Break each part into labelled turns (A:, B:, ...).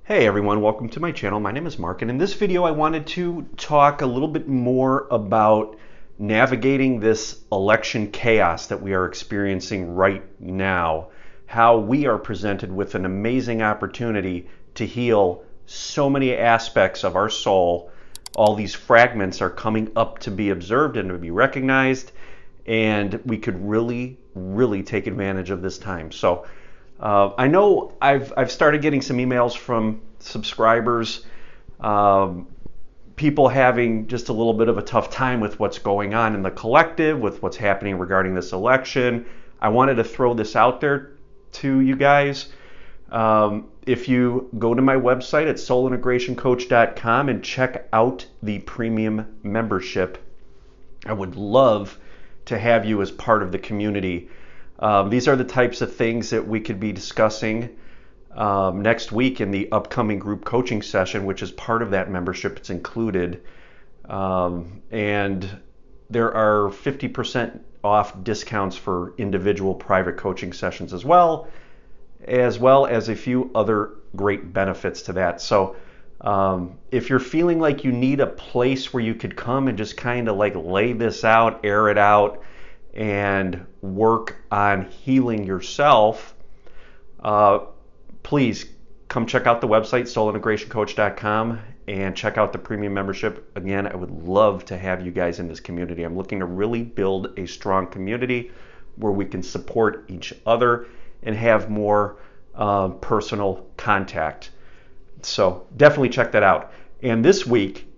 A: Hey everyone, welcome to my channel. My name is Mark, and in this video I wanted to talk a little bit more about navigating this election chaos that we are experiencing right now. How we are presented with an amazing opportunity to heal so many aspects of our soul. All these fragments are coming up to be observed and to be recognized, and we could really take advantage of this time. So I know I've started getting some emails from subscribers, people having just a little bit of a tough time with what's going on in the collective, with what's happening regarding this election. I wanted to throw this out there to you guys. If you go to my website at soulintegrationcoach.com and check out the premium membership, I would love to have you as part of the community. These are the types of things that we could be discussing next week in the upcoming group coaching session, which is part of that membership. It's included. And there are 50% off discounts for individual private coaching sessions as well as a few other great benefits to that. So if you're feeling like you need a place where you could come and just kind of like lay this out, air it out, and work on healing yourself, please come check out the website, soulintegrationcoach.com, and check out the premium membership. Again, I would love to have you guys in this community. I'm looking to really build a strong community where we can support each other and have more personal contact. So definitely check that out. And this week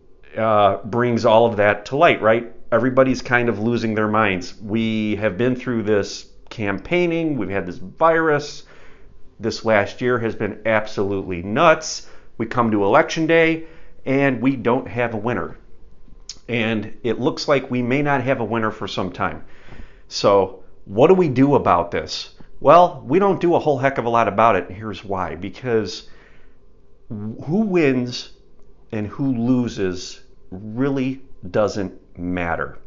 A: brings all of that to light, right? Everybody's kind of losing their minds. We have been through this campaigning. We've had this virus. This last year has been absolutely nuts. We come to election day and we don't have a winner. And it looks like we may not have a winner for some time. So what do we do about this? Well, we don't do a whole heck of a lot about it. Here's why. Because who wins and who loses really doesn't matter.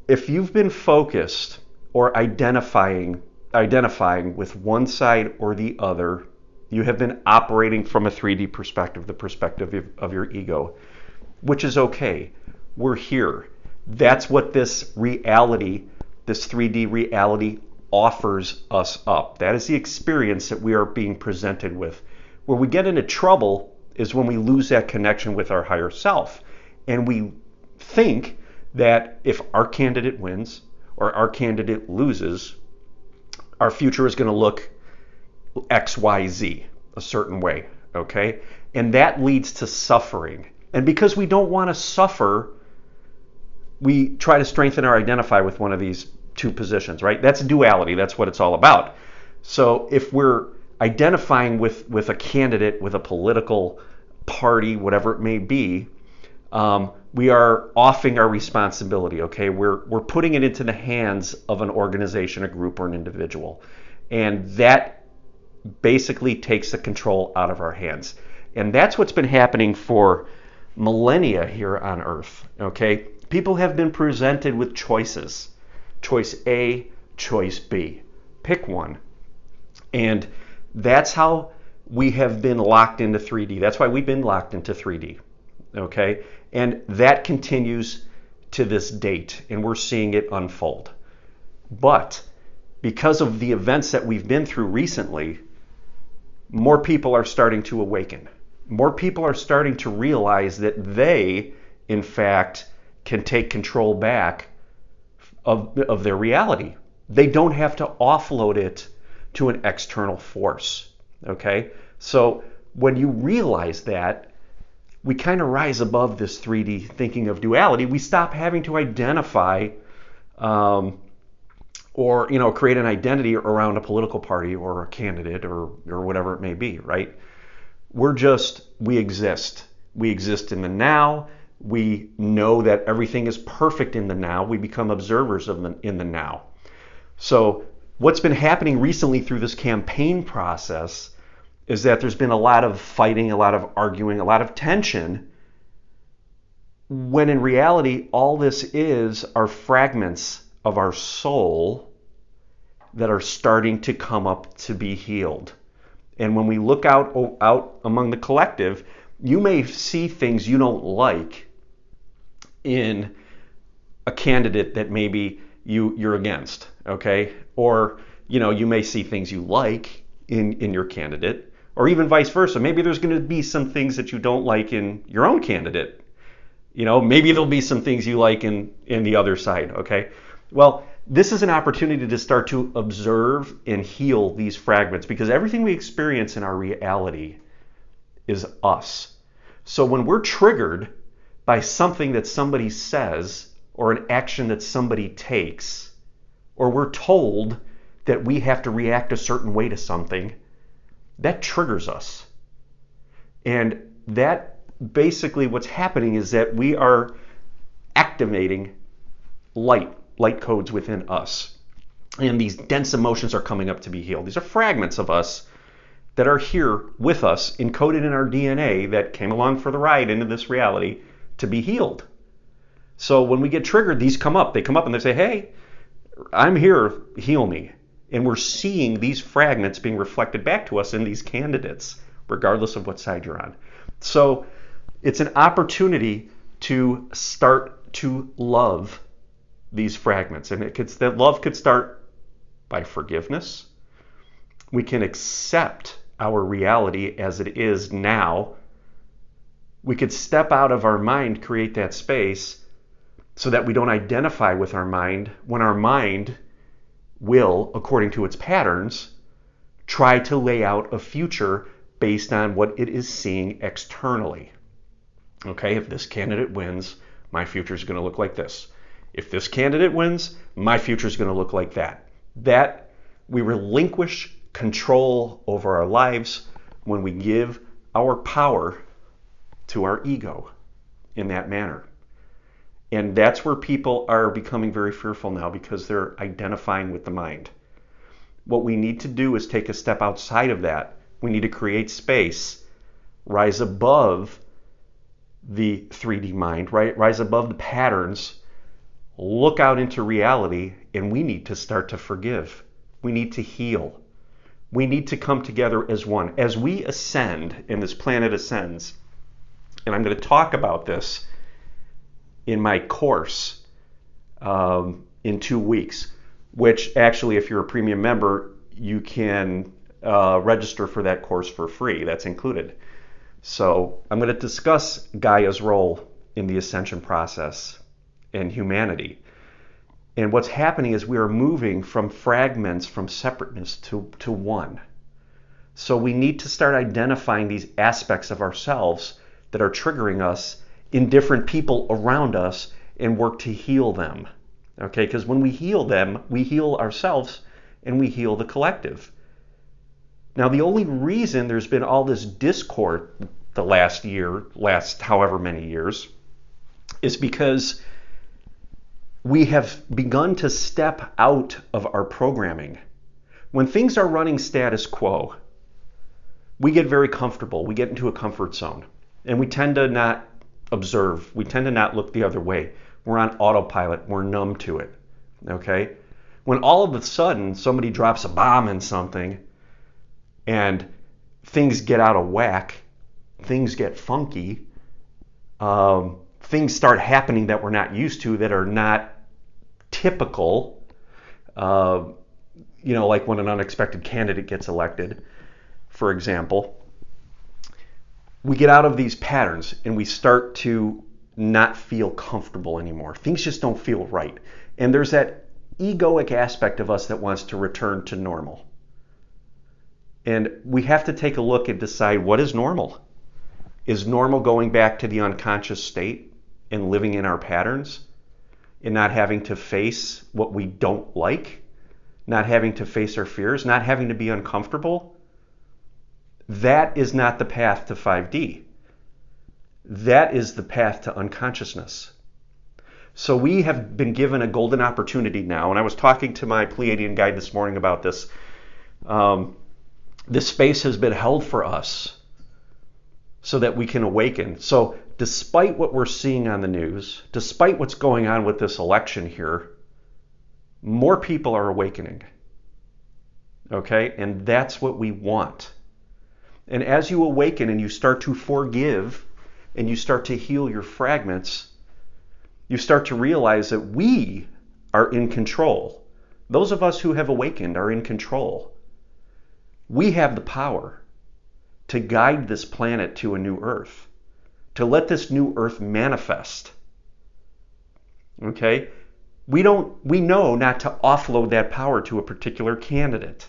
A: If you've been focused or identifying with one side or the other, you have been operating from a 3D perspective, the perspective of your ego, which is okay. We're here. That's what this reality, this 3D reality, offers us up. That is the experience that we are being presented with. Where we get into trouble is when we lose that connection with our higher self. And we think that if our candidate wins or our candidate loses, our future is going to look XYZ, a certain way, okay? And that leads to suffering. And because we don't want to suffer, we try to strengthen or identify with one of these two positions, right? That's duality. That's what it's all about. So if we're identifying with a candidate, with a political party, whatever it may be, we are offing our responsibility, okay? We're putting it into the hands of an organization, a group, or an individual. And that basically takes the control out of our hands. And that's what's been happening for millennia here on Earth, okay? People have been presented with choices. Choice A, choice B. Pick one. And that's how we have been locked into 3D. That's why we've been locked into 3D, okay? And that continues to this date, and we're seeing it unfold. But because of the events that we've been through recently, more people are starting to awaken. More people are starting to realize that they, in fact, can take control back of their reality. They don't have to offload it to an external force, okay? So when you realize that, we kind of rise above this 3D thinking of duality. We stop having to identify or create an identity around a political party or a candidate or whatever it may be, right? We exist. We exist in the now. We know that everything is perfect in the now. We become observers in the now. So what's been happening recently through this campaign process is that there's been a lot of fighting, a lot of arguing, a lot of tension, when in reality, all this are fragments of our soul that are starting to come up to be healed. And when we look out among the collective, you may see things you don't like in a candidate that maybe you're against, okay? Or, you may see things you like in your candidate, or even vice versa. Maybe there's going to be some things that you don't like in your own candidate. Maybe there'll be some things you like in the other side, okay? Well, this is an opportunity to start to observe and heal these fragments, because everything we experience in our reality is us. So when we're triggered by something that somebody says or an action that somebody takes, or we're told that we have to react a certain way to something, that triggers us. And that basically what's happening is that we are activating light codes within us. And these dense emotions are coming up to be healed. These are fragments of us that are here with us, encoded in our DNA, that came along for the ride into this reality to be healed. So when we get triggered, these come up. They come up and they say, hey, I'm here, heal me. And we're seeing these fragments being reflected back to us in these candidates, regardless of what side you're on. So it's an opportunity to start to love these fragments. And that love could start by forgiveness. We can accept our reality as it is now. We could step out of our mind, create that space so that we don't identify with our mind when our mind will, according to its patterns, try to lay out a future based on what it is seeing externally. Okay, if this candidate wins, my future is going to look like this. If this candidate wins, my future is going to look like that. That we relinquish control over our lives when we give our power to our ego in that manner. And that's where people are becoming very fearful now, because they're identifying with the mind. What we need to do is take a step outside of that. We need to create space, rise above the 3D mind, right? Rise above the patterns, look out into reality, and we need to start to forgive. We need to heal. We need to come together as one. As we ascend, and this planet ascends, and I'm going to talk about this in my course in 2 weeks, which actually, if you're a premium member, you can register for that course for free. That's included. So I'm going to discuss Gaia's role in the ascension process and humanity. And what's happening is we are moving from fragments, from separateness to one. So we need to start identifying these aspects of ourselves that are triggering us in different people around us and work to heal them. Okay, because when we heal them, we heal ourselves and we heal the collective. Now, the only reason there's been all this discord the last however many years, is because we have begun to step out of our programming. When things are running status quo, we get very comfortable. We get into a comfort zone, and we tend to not observe. We tend to not look the other way. We're on autopilot. We're numb to it. Okay? When all of a sudden somebody drops a bomb in something and things get out of whack, things get funky, things start happening that we're not used to, that are not typical, like when an unexpected candidate gets elected, for example, we get out of these patterns and we start to not feel comfortable anymore. Things just don't feel right. And there's that egoic aspect of us that wants to return to normal. And we have to take a look and decide, what is normal? Is normal going back to the unconscious state and living in our patterns and not having to face what we don't like, not having to face our fears, not having to be uncomfortable? That is not the path to 5D. That is the path to unconsciousness. So we have been given a golden opportunity now, and I was talking to my Pleiadian guide this morning about this. This space has been held for us so that we can awaken. So despite what we're seeing on the news, despite what's going on with this election here, more people are awakening. Okay? And that's what we want. And as you awaken and you start to forgive and you start to heal your fragments, you start to realize that we are in control. Those of us who have awakened are in control. We have the power to guide this planet to a new earth, to let this new earth manifest. Okay? We know not to offload that power to a particular candidate.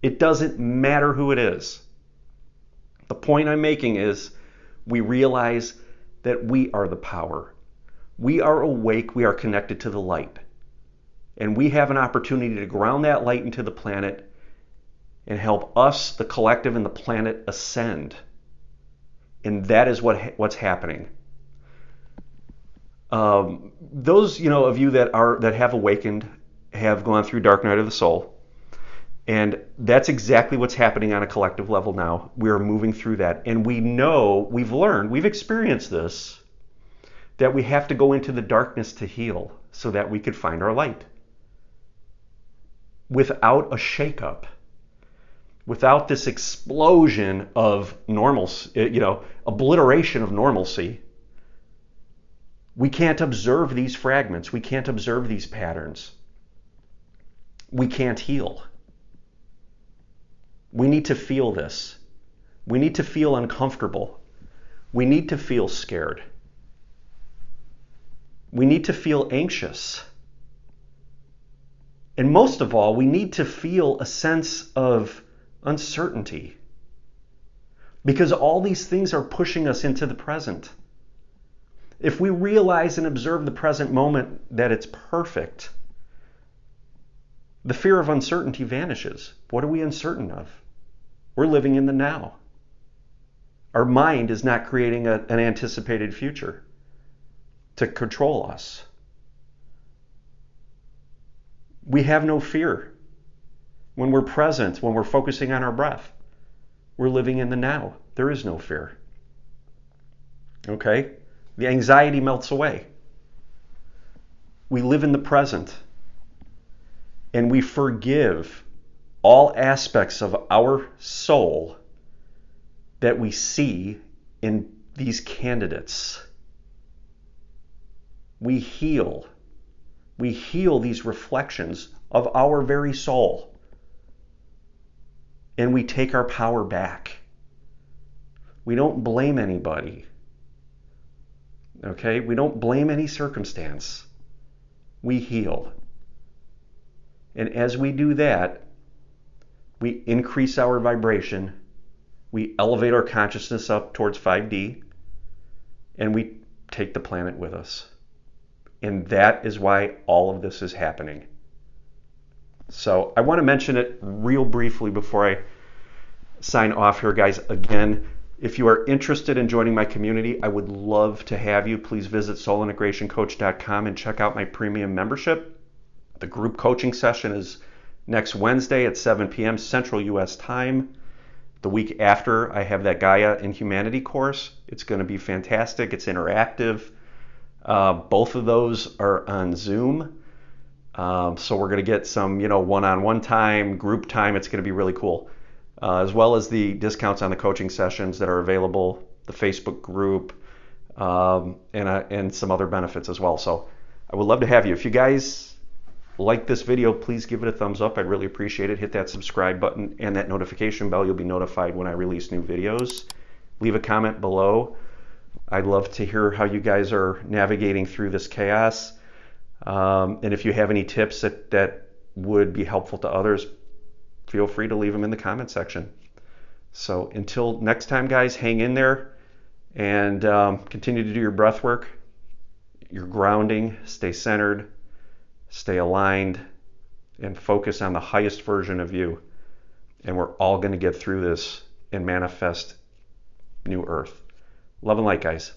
A: It doesn't matter who it is. The point I'm making is we realize that we are the power. We are awake, we are connected to the light. And we have an opportunity to ground that light into the planet and help us, the collective, and the planet ascend. And that is what's happening. Those of you that have awakened have gone through Dark Night of the Soul. And that's exactly what's happening on a collective level now. We are moving through that. And we know, we've learned, we've experienced this, that we have to go into the darkness to heal so that we could find our light. Without a shakeup, without this explosion of normalcy, obliteration of normalcy, we can't observe these fragments. We can't observe these patterns. We can't heal. We need to feel this. We need to feel uncomfortable. We need to feel scared. We need to feel anxious. And most of all, we need to feel a sense of uncertainty. Because all these things are pushing us into the present. If we realize and observe the present moment that it's perfect, the fear of uncertainty vanishes. What are we uncertain of? We're living in the now. Our mind is not creating an anticipated future to control us. We have no fear. When we're present, when we're focusing on our breath, we're living in the now. There is no fear. Okay? The anxiety melts away. We live in the present. And we forgive all aspects of our soul that we see in these candidates. We heal. We heal these reflections of our very soul. And we take our power back. We don't blame anybody. Okay? We don't blame any circumstance. We heal. And as we do that, we increase our vibration, we elevate our consciousness up towards 5D, and we take the planet with us. And that is why all of this is happening. So I want to mention it real briefly before I sign off here, guys. Again, if you are interested in joining my community, I would love to have you. Please visit soulintegrationcoach.com and check out my premium membership. The group coaching session is next Wednesday at 7 p.m. Central U.S. time. The week after, I have that Gaia in Humanity course. It's going to be fantastic. It's interactive. Both of those are on Zoom. So we're going to get some, one-on-one time, group time. It's going to be really cool. As well as the discounts on the coaching sessions that are available, the Facebook group, and some other benefits as well. So I would love to have you. If you guys like this video, please give it a thumbs up. I'd really appreciate it. Hit that subscribe button and that notification bell. You'll be notified when I release new videos. Leave a comment below. I'd love to hear how you guys are navigating through this chaos. And if you have any tips that would be helpful to others, feel free to leave them in the comment section. So until next time, guys, hang in there and continue to do your breath work, your grounding, stay centered, stay aligned, and focus on the highest version of you. And we're all going to get through this and manifest new earth. Love and light, guys.